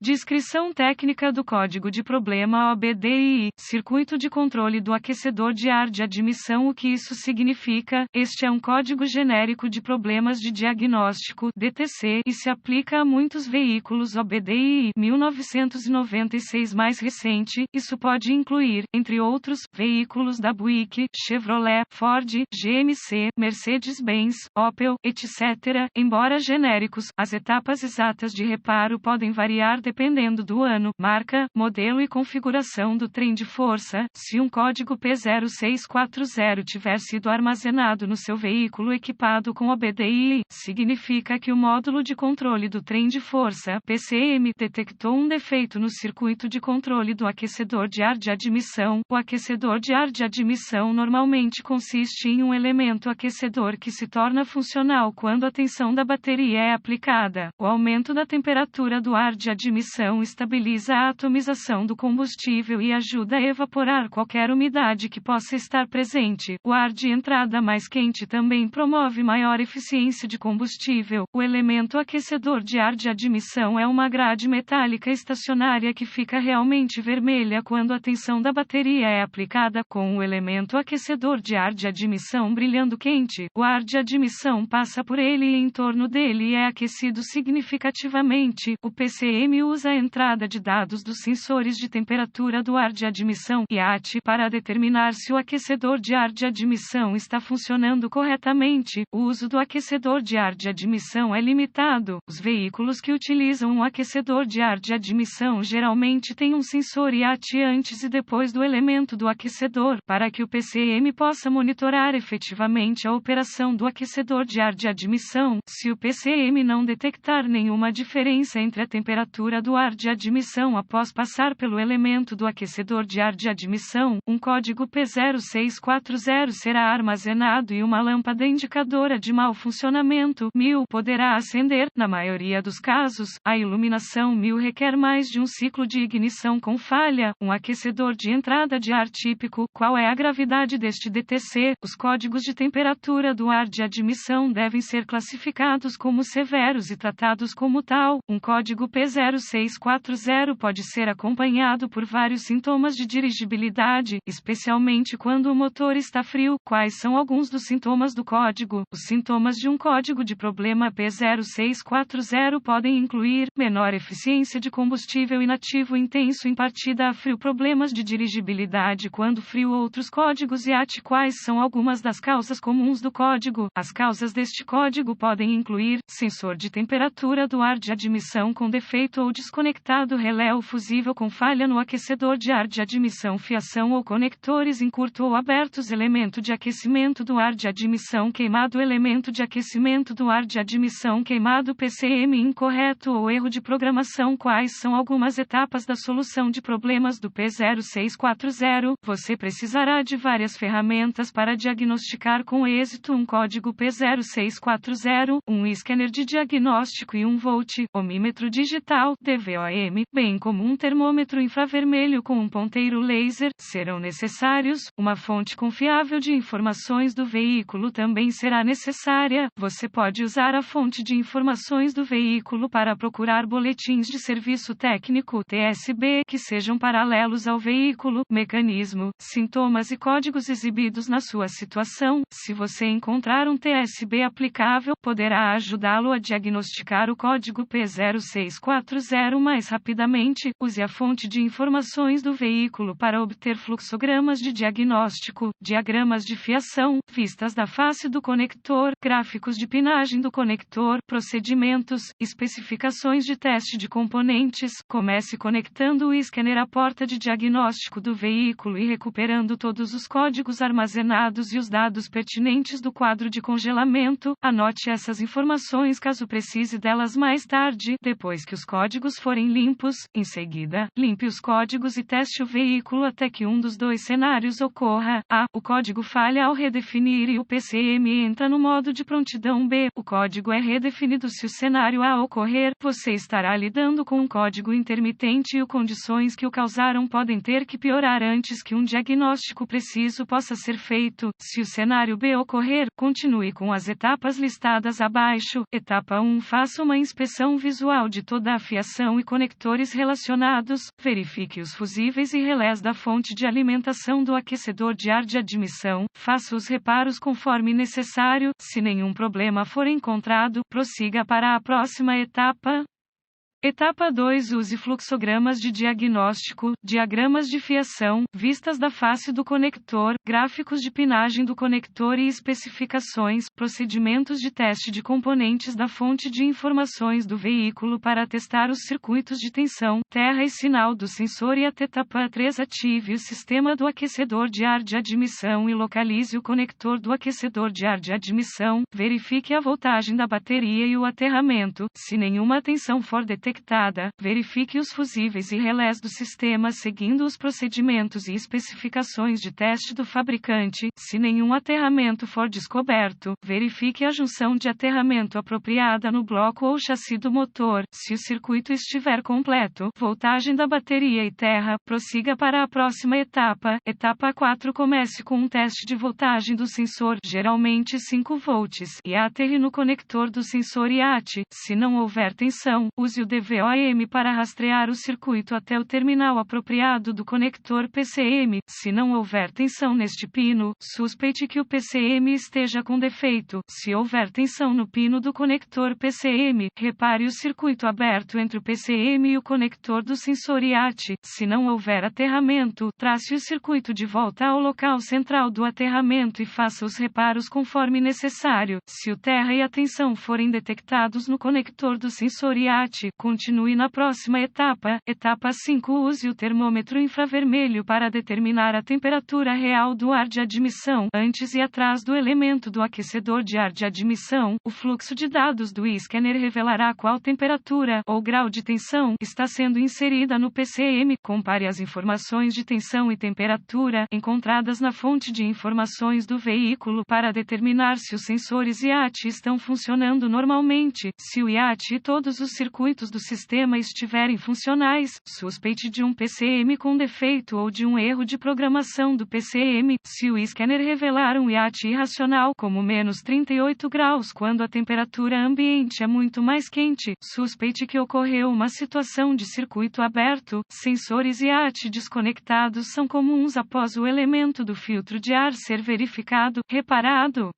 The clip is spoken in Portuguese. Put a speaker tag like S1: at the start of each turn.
S1: Descrição técnica do código de problema OBDI, circuito de controle do aquecedor de ar de admissão. O que isso significa? Este é um código genérico de problemas de diagnóstico, DTC, e se aplica a muitos veículos OBDI. 1996 mais recente, isso pode incluir, entre outros, veículos da Buick, Chevrolet, Ford, GMC, Mercedes-Benz, Opel, etc. Embora genéricos, as etapas exatas de reparo podem variar dependendo do ano, marca, modelo e configuração do trem de força. Se um código P0640 tiver sido armazenado no seu veículo equipado com OBDI, significa que o módulo de controle do trem de força, PCM, detectou um defeito no circuito de controle do aquecedor de ar de admissão. O aquecedor de ar de admissão normalmente consiste em um elemento aquecedor que se torna funcional quando a tensão da bateria é aplicada. O aumento da temperatura do ar de admissão estabiliza a atomização do combustível e ajuda a evaporar qualquer umidade que possa estar presente. O ar de entrada mais quente também promove maior eficiência de combustível. O elemento aquecedor de ar de admissão é uma grade metálica estacionária que fica realmente vermelha quando a tensão da bateria é aplicada, com o elemento aquecedor de ar de admissão brilhando quente. O ar de admissão passa por ele e em torno dele é aquecido significativamente. O PCM usa a entrada de dados dos sensores de temperatura do ar de admissão (IAT) para determinar se o aquecedor de ar de admissão está funcionando corretamente. O uso do aquecedor de ar de admissão é limitado. Os veículos que utilizam um aquecedor de ar de admissão geralmente têm um sensor IAT antes e depois do elemento do aquecedor, para que o PCM possa monitorar efetivamente a operação do aquecedor de ar de admissão. Se o PCM não detectar nenhuma diferença entre a temperatura do ar de admissão após passar pelo elemento do aquecedor de ar de admissão, um código P0640 será armazenado e uma lâmpada indicadora de mau funcionamento 1000 poderá acender. Na maioria dos casos, a iluminação 1000 requer mais de um ciclo de ignição com falha. Um aquecedor de entrada de ar típico. Qual é a gravidade deste DTC? Os códigos de temperatura do ar de admissão devem ser classificados como severos e tratados como tal. Um código P0640 pode ser acompanhado por vários sintomas de dirigibilidade, especialmente quando o motor está frio. Quais são alguns dos sintomas do código? Os sintomas de um código de problema P0640 podem incluir menor eficiência de combustível inativo intenso em partida a frio, problemas de dirigibilidade quando frio. Outros códigos IAT. Quais são algumas das causas comuns do código? As causas deste código podem incluir sensor de temperatura do ar de admissão com defeito ou desconectado, relé ou fusível com falha no aquecedor de ar de admissão, fiação ou conectores em curto ou abertos, elemento de aquecimento do ar de admissão queimado, elemento de aquecimento do ar de admissão queimado, PCM incorreto ou erro de programação. Quais são algumas etapas da solução de problemas do P0640? Você precisará de várias ferramentas para diagnosticar com êxito um código P0640, um scanner de diagnóstico e um voltímetro digital, DVOM, bem como um termômetro infravermelho com um ponteiro laser. Serão necessários. Uma fonte confiável de informações do veículo também será necessária. Você pode usar a fonte de informações do veículo para procurar boletins de serviço técnico (TSB) que sejam paralelos ao veículo. Mecanismo, sintomas e códigos exibidos na sua situação. Se você encontrar um TSB aplicável, poderá ajudá-lo a diagnosticar o código P0640 mais rapidamente. Use a fonte de informações do veículo para obter fluxogramas de diagnóstico, diagramas de fiação, vistas da face do conector, gráficos de pinagem do conector, procedimentos, especificações de teste de componentes. Comece conectando o scanner à porta de diagnóstico do veículo e recuperando todos os códigos armazenados e os dados pertinentes do quadro de congelamento. Anote essas informações caso precise delas mais tarde. Depois que os códigos forem limpos, em seguida, limpe os códigos e teste o veículo até que um dos dois cenários ocorra. A. O código falha ao redefinir e o PCM entra no modo de prontidão. B. O código é redefinido. Se o cenário A ocorrer, você estará lidando com um código intermitente e condições que o causaram podem ter que piorar antes que um diagnóstico preciso possa ser feito. Se o cenário B ocorrer, continue com as etapas listadas abaixo. Etapa 1. Faça uma inspeção visual de toda a fiação admissão e conectores relacionados. Verifique os fusíveis e relés da fonte de alimentação do aquecedor de ar de admissão. Faça os reparos conforme necessário. Se nenhum problema for encontrado, prossiga para a próxima etapa. Etapa 2. Use fluxogramas de diagnóstico, diagramas de fiação, vistas da face do conector, gráficos de pinagem do conector e especificações, procedimentos de teste de componentes da fonte de informações do veículo para testar os circuitos de tensão, terra e sinal do sensor e etapa 3. Ative o sistema do aquecedor de ar de admissão e localize o conector do aquecedor de ar de admissão, verifique a voltagem da bateria e o aterramento. Se nenhuma tensão for detectada, verifique os fusíveis e relés do sistema seguindo os procedimentos e especificações de teste do fabricante. Se nenhum aterramento for descoberto, verifique a junção de aterramento apropriada no bloco ou chassi do motor. Se o circuito estiver completo, voltagem da bateria e terra, prossiga para a próxima etapa. Etapa 4. Comece com um teste de voltagem do sensor, geralmente 5 volts, e aterre no conector do sensor IAT. Se não houver tensão, use o DVOM para rastrear o circuito até o terminal apropriado do conector PCM. Se não houver tensão neste pino, suspeite que o PCM esteja com defeito. Se houver tensão no pino do conector PCM, repare o circuito aberto entre o PCM e o conector do sensor IAT. Se não houver aterramento, trace o circuito de volta ao local central do aterramento e faça os reparos conforme necessário. Se o terra e a tensão forem detectados no conector do sensor IAT, continue na próxima etapa. Etapa 5. Use o termômetro infravermelho para determinar a temperatura real do ar de admissão, antes e atrás do elemento do aquecedor de ar de admissão. O fluxo de dados do scanner revelará qual temperatura, ou grau de tensão, está sendo inserida no PCM. Compare as informações de tensão e temperatura encontradas na fonte de informações do veículo para determinar se os sensores IAT estão funcionando normalmente. Se o IAT e todos os circuitos do sistema estiverem funcionais, suspeite de um PCM com defeito ou de um erro de programação do PCM. Se o scanner revelar um IAT irracional como menos 38 graus quando a temperatura ambiente é muito mais quente, suspeite que ocorreu uma situação de circuito aberto. Sensores IAT desconectados são comuns após o elemento do filtro de ar ser verificado, reparado.